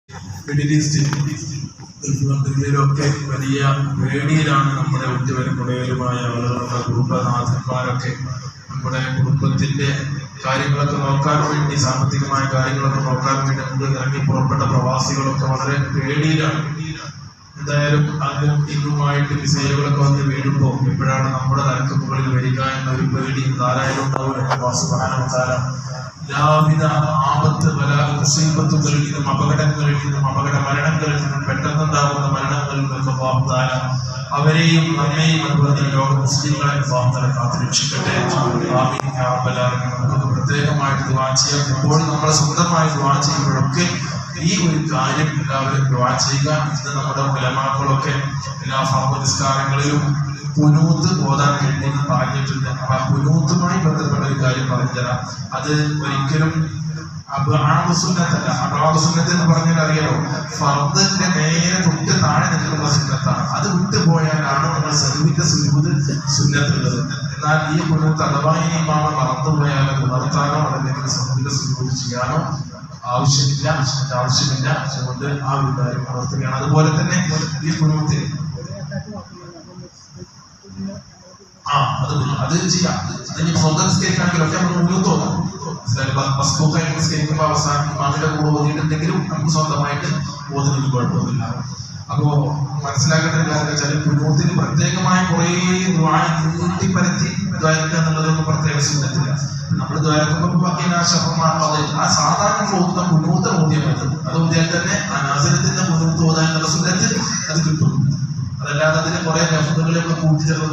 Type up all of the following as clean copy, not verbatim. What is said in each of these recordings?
Middle ഈസ്റ്റിൽ കൺട്രികളിലൊക്കെ വലിയ പേടിയിലാണ് നമ്മുടെ ഉറ്റവരുമായ ആളുകളുടെ കുടുംബനാഥന്മാരൊക്കെ. നമ്മുടെ കുടുംബത്തിന്റെ കാര്യങ്ങളൊക്കെ നോക്കാൻ വേണ്ടി, സാമ്പത്തികമായ കാര്യങ്ങളൊക്കെ നോക്കാൻ വേണ്ടി നമുക്ക് ഇറങ്ങി പുറപ്പെട്ട പ്രവാസികളൊക്കെ വളരെ പേടിയിലാണ്. എന്തായാലും അതും ഇന്നുമായിട്ട് മിസൈലുകളൊക്കെ വന്ന് വീഴുമ്പോൾ എപ്പോഴാണ് നമ്മുടെ തലക്ക് മുകളിൽ വരിക എന്നൊരു പേടി ധാരാളം ഉണ്ടാവില്ല. എല്ലാവിധ ആപത്ത്, പല മുസീബത്തുകളിൽ നിന്നും, അപകടങ്ങളിൽ നിന്നും, അപകട മരണങ്ങളിൽ നിന്നും, പെട്ടെന്നുണ്ടാകുന്ന മരണങ്ങളിൽ നിന്നൊക്കെ അവരെയും നമ്മെയും അതുപോലെ ലോക മുസ്ലിങ്ങളെ കാത്തുരക്ഷിക്കട്ടെ. നമുക്ക് പ്രത്യേകമായിട്ട് ദുആ ചെയ്യാം. എപ്പോഴും നമ്മളെ സ്വന്തമായി ദുആ ചെയ്യുമ്പോഴൊക്കെ ഈ ഒരു കാര്യം എല്ലാവരും ദുആ ചെയ്യുക. ഇന്ന് നമ്മുടെ ഉലമാക്കളൊക്കെ എല്ലാ ഫർദ് നിസ്കാരങ്ങളിലും ഖുനൂത്ത് ഓതാൻ വേണ്ടി പറഞ്ഞിട്ടുണ്ട്. അപ്പൊ ആ ഖുനൂത്തുമായി ബന്ധപ്പെട്ട ഒരു കാര്യം പറഞ്ഞുതരാം. അത് ഒരിക്കലും അബ്ആദു സുന്നത്തല്ല. അബ്ആദു സുന്നത്ത് എന്ന് പറഞ്ഞാൽ അറിയാലോ, ഫർദിന്റെ നേരെ തൊട്ട് താഴെ നിൽക്കുന്ന സുന്നത്താണ്. അത് വിട്ടുപോയാലാണ് നമ്മൾ സഹവിന്റെ സുജൂദ് സുന്നത്തുള്ളത്. എന്നാൽ ഈ ഖുനൂത്ത് അഥവാ ഈ ഇമാമ മറന്നുപോയാലോ ഉണർത്താനോ അല്ലെങ്കിൽ സഹവിന്റെ സുജൂദ് ചെയ്യാനോ ആവശ്യമില്ല. അതുകൊണ്ട് ആ ഒരു കാര്യം ഉണർത്തുകയാണ്. അതുപോലെ തന്നെ ഈ ഖുനൂത്തിൽ അത് ചെയ്യാം. അതിന് സ്വന്തം സ്കരിക്കാണെങ്കിലൊക്കെ നമുക്ക് മുന്നോട്ട് തോന്നാം. സ്കരിക്കുമ്പോൾ അവസാനം ഇമാമിന്റെ കൂടെ ഓതിയിട്ടുണ്ടെങ്കിലും നമുക്ക് സ്വന്തമായിട്ട് ഓതുന്നത് കുഴപ്പമൊന്നുമില്ല. അപ്പോ മനസ്സിലാക്കേണ്ട കാര്യം വെച്ചാൽ ഖുനൂത്തിന് പ്രത്യേകമായ കുറെ നീട്ടിപ്പരത്തി ദ്വാരക്കുക എന്നുള്ളതൊന്നും പ്രത്യേക സുന്നത്തില്ല. നമ്മൾ ദ്വാരക്കുമ്പോൾ ആ സാധാരണ ഓതുന്ന ഖുനൂത്ത് ഓതിയാൽ മതി. അത് ഓതിയാൽ തന്നെ ആ നാസിലത്തിന്റെ ഖുനൂത്ത് ഓതാൻ എന്നുള്ള സുന്നത്ത് അത് കിട്ടും. അതല്ലാതെ അതിന് കുറെ ലഫ്ദുകളൊക്കെ കൂട്ടിച്ചേർത്ത്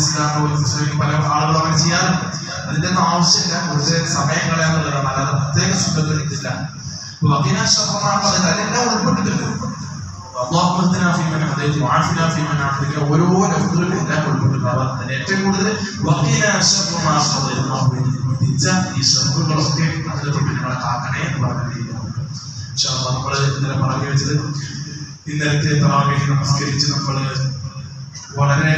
ഇസ്ലാം പല ആളുകളും അങ്ങനെ ചെയ്യാറുണ്ട്. അതിന്റെ ഒന്നും ആവശ്യമില്ല. കുറച്ച് സമയം കളയാന്നുള്ളതാണ്. അല്ലാതെ പ്രത്യേക സുഖങ്ങൾ ഇതില്ല. അതെല്ലാം ഉൾപ്പെട്ടിട്ടുണ്ട്. ഓരോ ലഫ്ദുകളും എല്ലാം ഉൾപ്പെട്ടിട്ടുണ്ടാവും. അതിന് ഏറ്റവും കൂടുതൽ ഈ ശബ്ദങ്ങളൊക്കെ അതിനെ തൊട്ട് നമ്മളെ കാക്കണേ എന്ന് പറഞ്ഞിരിക്കുന്നു. നമ്മൾ ഇന്നലെ പറഞ്ഞു വെച്ചത്, ഇന്നലത്തെ തറാവീഹ് നമസ്കരിച്ച് നമ്മൾ വളരെ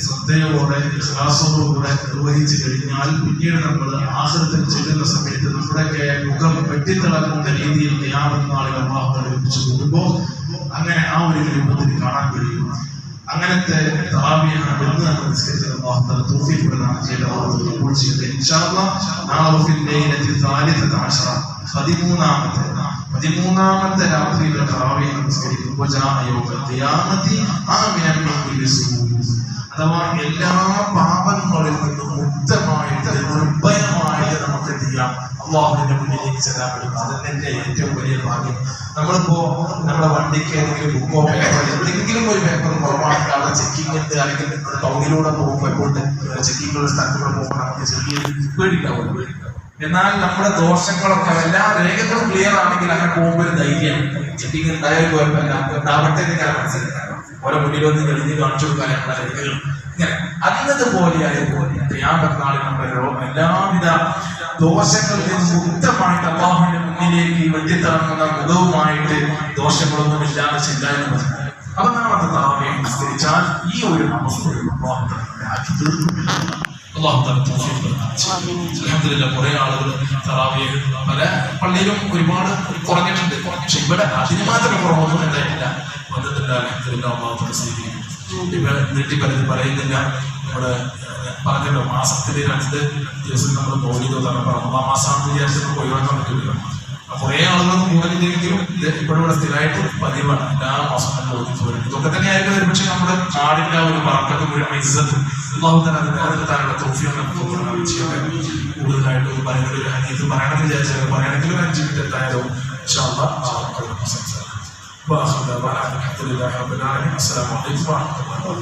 ശ്രദ്ധയോടെ ഇഖ്ലാസോടുകൂടെ നിർവഹിച്ചു കഴിഞ്ഞാൽ പിന്നീട് നമ്മൾ ആഖിറത്തിൽ ചെല്ലുന്ന സമയത്ത് നമ്മുടെയൊക്കെ മുഖം വെട്ടിത്തിളങ്ങുന്ന രീതിയിൽ ഖിയാമത്ത് നാളിൽ അല്ലാഹു ലഭിച്ചു കൂടുമ്പോൾ അങ്ങനെ ആ ഒരു രൂപത്തിൽ കാണാൻ കഴിയും. അങ്ങനത്തെ തറാവീഹ് ഇന്ന് നമ്മൾ നിസ്കരിച്ചത് അല്ലാഹു തആല തൗഫീഖ് പ്രദാനം ചെയ്തത് ഇപ്പോൾ ചെയ്യട്ടെ. ഇൻഷാ അല്ലാഹ് നാളെ ഫിൽ ലൈലത്തിൽ 13ാമത്തെ രാത്രിയിലെ തറാവീഹ് നമസ്കരിക്കുമ്പോൾ അഥവാ എല്ലാ പാപങ്ങളിൽ നിന്നും മുക്തമായിട്ട് നിർഭയമായിട്ട് നമുക്ക് എന്ത് ചെയ്യാം, അല്ലാഹുവിന്റെ മുന്നിലേക്ക് ചെല്ലാൻ പറ്റും. അതിന്റെ ഏറ്റവും വലിയ ഭാഗ്യം. നമ്മളിപ്പോ നമ്മുടെ വണ്ടിക്ക് ഏതെങ്കിലും ബുക്കോ പേപ്പറോ എന്തെങ്കിലും ഒരു പേപ്പർ കുറവാണെങ്കിൽ അവിടെ ചെക്കിംഗ് ഉണ്ട്, അല്ലെങ്കിൽ ടൗണിലൂടെ പോകുമ്പോൾ ചെക്കിങ്ങുള്ള സ്ഥലത്തൂടെ പോകുമ്പോൾ നമുക്ക് ചെറിയ പേടിക്കാവുള്ളൂ. എന്നാൽ നമ്മുടെ ദോഷങ്ങളൊക്കെ എല്ലാ രേഖകളും ക്ലിയർ ആണെങ്കിൽ അങ്ങനെ പോകുമ്പോൾ ഒരു ധൈര്യം, ചെക്കിങ് ഉണ്ടായാലും കുഴപ്പമില്ല, ഉണ്ടാവട്ടെ എന്ന് മനസ്സിലാക്കാം. ഓരോ മുന്നിലൊന്ന് കഴിഞ്ഞ് കാണിച്ചു കൊടുക്കാൻ നമ്മുടെ രേഖകൾ ഇങ്ങനെ അതിനതുപോലെയായിരുന്നു ഖിയാമത്ത് നാളിൽ നമ്മുടെ എല്ലാവിധ ദോഷങ്ങളിൽ നിന്ന് മുക്തമായിട്ട് അല്ലാഹുവിന്റെ മുന്നിലേക്ക് വെട്ടിത്തിളങ്ങുന്ന മുഖവുമായിട്ട് ദോഷങ്ങളൊന്നും ഇല്ലാതെ ചെല്ലാനും പറ്റും. അവസാനത്തെ തറാവീഹ് നിസ്കരിച്ചാൽ ഈ ഒരു അവസ്ഥയും അൽഹംദുലില്ലാഹ് കുറെ ആളുകൾ തറാവീഹ് പല പള്ളിയിലും ഒരുപാട് കുറഞ്ഞിട്ടുണ്ട്. പക്ഷെ ഇവിടെ അതിന് മാത്രം കുറവൊന്നും ഉണ്ടായിട്ടില്ല. ഇപ്പൊ വീട്ടിൽ പലരും പറയുന്നില്ല. നമ്മുടെ പറഞ്ഞല്ലോ, മാസത്തില് 2 ദിവസം നമ്മൾ മൗലിദ് റമദാൻ മാസമാണെന്ന് വിചാരിച്ചിട്ട് ഒഴിവാക്കാൻ പറ്റില്ല. കുറെ ആളുകളൊന്നും കൂടുതലെങ്കിലും ഇപ്പോഴും ഇവിടെ സ്ഥിരമായിട്ട് പതിവാണ്. എല്ലാ മാസം നമ്മൾ വരും. ഇതൊക്കെ തന്നെയായിട്ട് ഒരുപക്ഷെ നമ്മുടെ നാടിന്റെ ഒരു ബർക്കത്തും ഒരു ഇസ്സത്തും അല്ലാഹു തആല അതിനുള്ള തൗഫീഖ് നമുക്ക് ചെയ്യട്ടെ. കൂടുതലായിട്ട് പറയുന്നത് ഒരു ഹദീസ് പറയണമെന്ന് വിചാരിച്ചാൽ പറയണമെങ്കിൽ 5 മിനിറ്റ് എത്തായാലോ ഇൻഷാ അല്ലാഹ്. الحمد لله رب العالمين. السلام عليكم ورحمة الله.